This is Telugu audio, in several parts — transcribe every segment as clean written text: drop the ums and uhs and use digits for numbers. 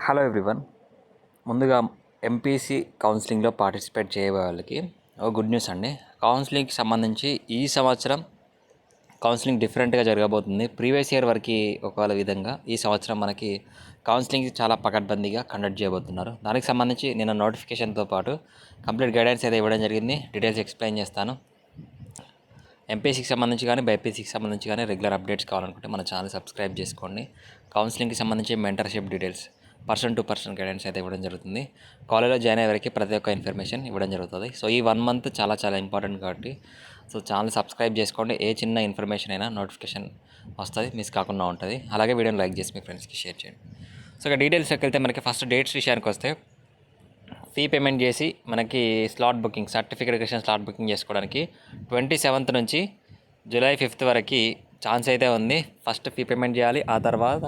Hello everyone. ముందుగా ఎంపీసీ కౌన్సిలింగ్లో పార్టిసిపేట్ చేయబోయే వాళ్ళకి ఒక గుడ్ న్యూస్ అండి. కౌన్సిలింగ్కి సంబంధించి ఈ సంవత్సరం కౌన్సిలింగ్ డిఫరెంట్గా జరగబోతుంది. ప్రీవియస్ ఇయర్ వరకు ఒకవేళ విధంగా ఈ సంవత్సరం మనకి కౌన్సిలింగ్ చాలా పకడ్బందీగా కండక్ట్ చేయబోతున్నారు. దానికి సంబంధించి నేను నోటిఫికేషన్తో పాటు కంప్లీట్ గైడెన్స్ అయితే ఇవ్వడం జరిగింది. డీటెయిల్స్ ఎక్స్ప్లెయిన్ చేస్తాను. ఎంపీసీకి సంబంధించి కానీ బైపీసీకి సంబంధించి కానీ రెగ్యులర్ అప్డేట్స్ కావాలనుకుంటే మన ఛానల్ సబ్స్క్రైబ్ చేసుకోండి. కౌన్సిలింగ్కి సంబంధించి mentorship details, person to person guidance అయితే ఇవ్వడం జరుగుతుంది. కాలేజ్లో జాయిన్ అయ్యే వరకు ప్రతి ఒక్క ఇన్ఫర్మేషన్ ఇవ్వడం జరుగుతుంది. సో ఈ 1 మంత్ చాలా ఇంపార్టెంట్ కాబట్టి సో ఛానల్ సబ్స్క్రైబ్ చేసుకోండి. ఏ చిన్న ఇన్ఫర్మేషన్ అయినా నోటిఫికేషన్ వస్తుంది, మిస్ కాకుండా ఉంటుంది. అలాగే వీడియోని లైక్ చేసి మీ ఫ్రెండ్స్కి షేర్ చేయండి. సో ఇక డీటెయిల్స్కి వెళ్తే మనకి ఫస్ట్ డేట్స్ విషయానికి వస్తే ఫీ పేమెంట్ చేసి మనకి slot booking, certificate verification slot booking చేసుకోవడానికి 27th నుంచి జూలై 5th వరకు ఛాన్స్ అయితే ఉంది. ఫస్ట్ ఫీ పేమెంట్ చేయాలి, ఆ తర్వాత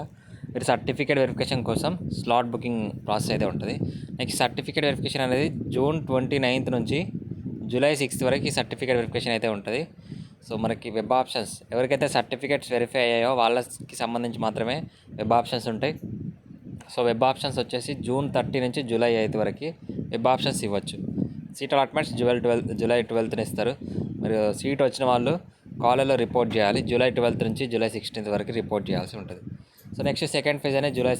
మీరు సర్టిఫికేట్ వెరిఫికేషన్ కోసం స్లాట్ బుకింగ్ ప్రాసెస్ అయితే ఉంటుంది. నెక్స్ట్ సర్టిఫికేట్ వెరిఫికేషన్ అనేది జూన్ 29th నుంచి జూలై 6th వరకు ఈ సర్టిఫికేట్ వెరిఫికేషన్ అయితే ఉంటుంది. సో మనకి వెబ్ ఆప్షన్స్ ఎవరికైతే సర్టిఫికేట్స్ వెరిఫై అయ్యాయో వాళ్ళకి సంబంధించి మాత్రమే వెబ్ ఆప్షన్స్ ఉంటాయి. సో వెబ్ ఆప్షన్స్ వచ్చేసి జూన్ 30 నుంచి జూలై 8 వరకు వెబ్ ఆప్షన్స్ ఇవ్వచ్చు. సీట్ అలాట్మెంట్స్ జూలై 12th ఇస్తారు. మీరు సీట్ వచ్చిన వాళ్ళు కాలేజ్లో రిపోర్ట్ చేయాలి. జూలై 12th నుంచి జూలై 16th వరకు రిపోర్ట్ చేయాల్సి ఉంటుంది. సో నెక్స్ట్ సెకండ్ ఫేజ్ అనేది జూలై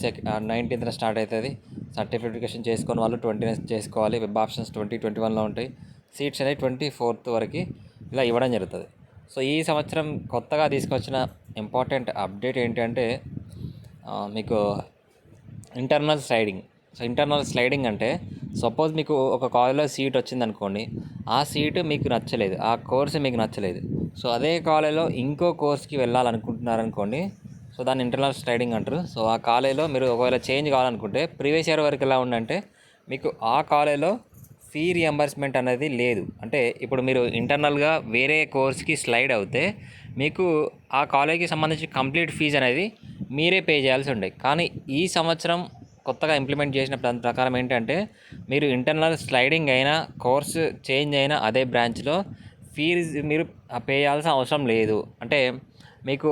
19th స్టార్ట్ అవుతుంది. సర్టిఫికేషన్ చేసుకుని వాళ్ళు 20th చేసుకోవాలి. వెబ్ ఆప్షన్స్ 2021లో ఉంటాయి. సీట్స్ అనేది 24th వరకు ఇలా ఇవ్వడం జరుగుతుంది. సో ఈ సంవత్సరం కొత్తగా తీసుకొచ్చిన ఇంపార్టెంట్ అప్డేట్ ఏంటంటే మీకు internal sliding. So internal sliding అంటే సపోజ్ మీకు ఒక కాలేజ్లో సీట్ వచ్చిందనుకోండి, ఆ సీటు మీకు నచ్చలేదు, ఆ కోర్సు మీకు నచ్చలేదు. సో అదే కాలేజ్లో ఇంకో కోర్స్కి వెళ్ళాలనుకుంటున్నారనుకోండి, సో దాన్ని ఇంటర్నల్ స్లైడింగ్ అంటారు. సో ఆ కాలేజ్లో మీరు ఒకవేళ చేంజ్ కావాలనుకుంటే ప్రీవియస్ ఇయర్ వరకు ఎలా ఉందంటే మీకు ఆ కాలేజ్లో ఫీ రియంబర్స్మెంట్ అనేది లేదు. అంటే ఇప్పుడు మీరు ఇంటర్నల్గా వేరే కోర్స్కి స్లైడ్ అవుతే మీకు ఆ కాలేజ్కి సంబంధించి కంప్లీట్ ఫీజు అనేది మీరే పే చేయాల్సి ఉండే. కానీ ఈ సంవత్సరం కొత్తగా ఇంప్లిమెంట్ చేసిన దాని ప్రకారం ఏంటంటే మీరు ఇంటర్నల్ స్లైడింగ్ అయినా కోర్సు చేంజ్ అయినా అదే బ్రాంచ్లో ఫీజు మీరు పే చేయాల్సిన అవసరం లేదు. అంటే మీకు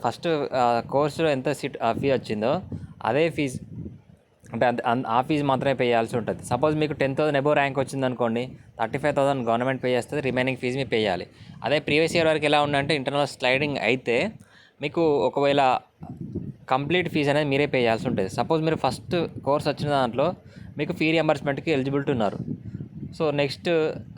ఫస్ట్ కోర్సులో ఎంత ఫీ వచ్చిందో అదే ఫీజు, అంటే ఆ ఫీజు మాత్రమే పే చేయాల్సి ఉంటుంది. సపోజ్ మీకు 10,000 అబోవ్ ర్యాంక్ వచ్చిందనుకోండి, 35,000 గవర్నమెంట్ పే చేస్తుంది, రిమైనింగ్ ఫీజు మీరు పే చేయాలి. అదే ప్రీవియస్ ఇయర్ వరకు ఎలా ఉందంటే ఇంటర్నల్ స్లైడింగ్ అయితే మీకు ఒకవేళ కంప్లీట్ ఫీజు అనేది మీరే పే చేయాల్సి ఉంటుంది. సపోజ్ మీరు ఫస్ట్ కోర్స్ వచ్చిన దాంట్లో మీకు ఫీ రియంబర్స్మెంట్కి ఎలిజిబిలిటీ ఉన్నారు. సో నెక్స్ట్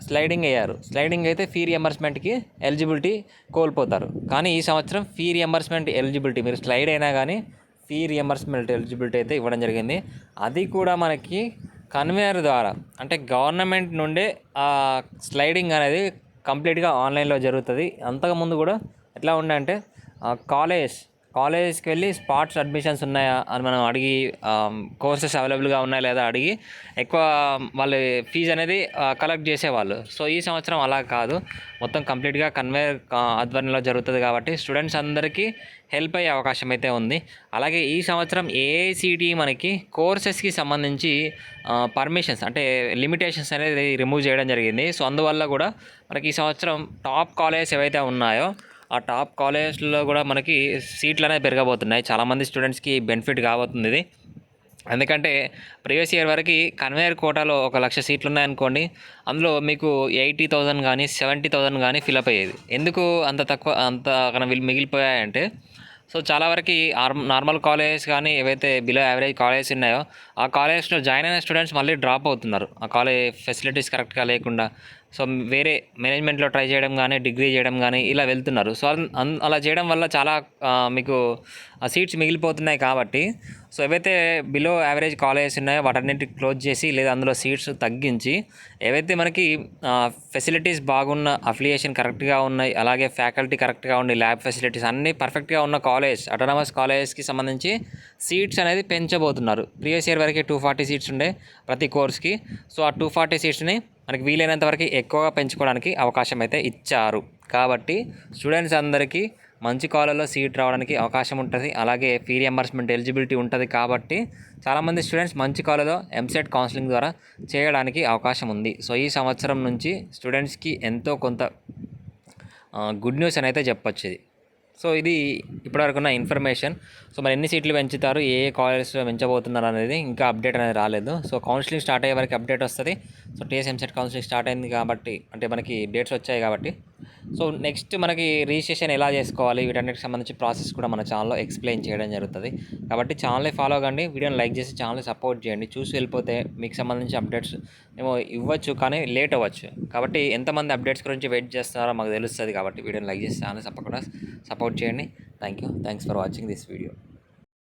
స్లైడింగ్ అయ్యారు, స్లైడింగ్ అయితే ఫీ రియంబర్స్మెంట్కి ఎలిజిబిలిటీ కోల్పోతారు. కానీ ఈ సంవత్సరం ఫీ రియంబర్స్మెంట్ ఎలిజిబిలిటీ మీరు స్లైడ్ అయినా కానీ ఫీ రియంబర్స్మెంట్ ఎలిజిబిలిటీ అయితే ఇవ్వడం జరిగింది. అది కూడా మనకి కన్వేయర్ ద్వారా, అంటే గవర్నమెంట్ నుండే స్లైడింగ్ అనేది కంప్లీట్గా ఆన్లైన్లో జరుగుతుంది. అంతకుముందు కూడా ఎట్లా ఉండే అంటే కాలేజ్కి వెళ్ళి స్పాట్స్ అడ్మిషన్స్ ఉన్నాయా అని మనం అడిగి కోర్సెస్ అవైలబుల్గా ఉన్నాయా లేదా అడిగి ఎక్కువ వాళ్ళు ఫీజు అనేది కలెక్ట్ చేసేవాళ్ళు. సో ఈ సంవత్సరం అలా కాదు, మొత్తం కంప్లీట్గా కన్వేయర్ ఆధ్వర్యంలో జరుగుతుంది కాబట్టి స్టూడెంట్స్ అందరికీ హెల్ప్ అయ్యే అవకాశం అయితే ఉంది. అలాగే ఈ సంవత్సరం ఏఐసిటిఈ మనకి కోర్సెస్కి సంబంధించి పర్మిషన్స్ అంటే లిమిటేషన్స్ అనేది రిమూవ్ చేయడం జరిగింది. సో అందువల్ల కూడా మనకి ఈ సంవత్సరం టాప్ కాలేజెస్ ఏవైతే ఉన్నాయో ఆ టాప్ కాలేజెస్లో కూడా మనకి సీట్లు అనేవి పెరగబోతున్నాయి. చాలామంది స్టూడెంట్స్కి బెనిఫిట్ కాబోతుంది ఇది. ఎందుకంటే ప్రీవియస్ ఇయర్ వరకు కన్వేయర్ కోటాలో 1,00,000 సీట్లు ఉన్నాయనుకోండి, అందులో మీకు 80,000 కానీ 70,000 కానీ ఫిలప్ అయ్యేది. ఎందుకు అంత మిగిలిపోయాయంటే సో చాలా వరకు నార్మల్ కాలేజెస్ కానీ ఏవైతే బిలో యావరేజ్ కాలేజెస్ ఉన్నాయో ఆ కాలేజెస్లో జాయిన్ అయిన స్టూడెంట్స్ మళ్ళీ డ్రాప్ అవుతున్నారు, ఆ కాలేజ్ ఫెసిలిటీస్ కరెక్ట్గా లేకుండా. సో వేరే మేనేజ్మెంట్లో ట్రై చేయడం కానీ డిగ్రీ చేయడం కానీ ఇలా వెళ్తున్నారు. సో అలా చేయడం వల్ల చాలా మీకు సీట్స్ మిగిలిపోతున్నాయి. కాబట్టి సో ఏవైతే బిలో యావరేజ్ కాలేజెస్ ఉన్నాయో వాటన్నింటిని క్లోజ్ చేసి లేదా అందులో సీట్స్ తగ్గించి ఏవైతే మనకి ఫెసిలిటీస్ బాగున్న, అఫిలియేషన్ కరెక్ట్గా ఉన్నాయి, అలాగే ఫ్యాకల్టీ కరెక్ట్గా ఉండి, ల్యాబ్ ఫెసిలిటీస్ అన్నీ పర్ఫెక్ట్గా ఉన్న కాలేజ్, అటానమస్ కాలేజెస్కి సంబంధించి సీట్స్ అనేది పెంచబోతున్నారు. ప్రీవియస్ ఇయర్ వరకు 240 సీట్స్ ఉండే ప్రతి కోర్స్కి. సో ఆ 240 సీట్స్ని మనకి వీలైనంత వరకు ఎక్కువగా పెంచుకోవడానికి అవకాశం అయితే ఇచ్చారు. కాబట్టి స్టూడెంట్స్ అందరికీ మంచి కాలేజ్లో సీట్ రావడానికి అవకాశం ఉంటుంది. అలాగే ఫీ రియంబర్స్మెంట్ ఎలిజిబిలిటీ ఉంటుంది. కాబట్టి చాలామంది స్టూడెంట్స్ మంచి కాలేజ్లో ఎంసెట్ కౌన్సిలింగ్ ద్వారా చేయడానికి అవకాశం ఉంది. సో ఈ సంవత్సరం నుంచి స్టూడెంట్స్కి ఎంతో కొంత గుడ్ న్యూస్ అని అయితే చెప్పొచ్చు ఇది. సో ఇది ఇప్పటివరకున్న ఇన్ఫర్మేషన్. సో మరి ఎన్ని సీట్లు పెంచుతారు, ఏ ఏ కాలేజెస్లో పెంచబోతున్నారు అనేది ఇంకా అప్డేట్ అనేది రాలేదు. సో కౌన్సిలింగ్ స్టార్ట్ అయ్యే వరకు అప్డేట్ వస్తుంది. So TS EAMCET counselling start అయింది కాబట్టి, అంటే మనకి డేట్స్ వచ్చాయి కాబట్టి, సో నెక్స్ట్ మనకి రిజిస్ట్రేషన్ ఎలా చేసుకోవాలి వీటన్నిటికి సంబంధించి ప్రాసెస్ కూడా మన ఛానల్లో ఎక్స్ప్లెయిన్ చేయడం జరుగుతుంది. కాబట్టి ఛానల్ని ఫాలో అవ్వండి, వీడియోని లైక్ చేసి ఛానల్ని సపోర్ట్ చేయండి. చూసి వెళ్ళిపోతే మీకు సంబంధించి అప్డేట్స్ ఏమో ఇవ్వచ్చు, కానీ లేట్ అవ్వచ్చు. కాబట్టి ఎంతమంది అప్డేట్స్ గురించి వెయిట్ చేస్తున్నారో మాకు తెలుస్తుంది. కాబట్టి వీడియోని లైక్ చేసి ఛానల్ తప్పకుండా సపోర్ట్ చేయండి. Thanks for watching this video.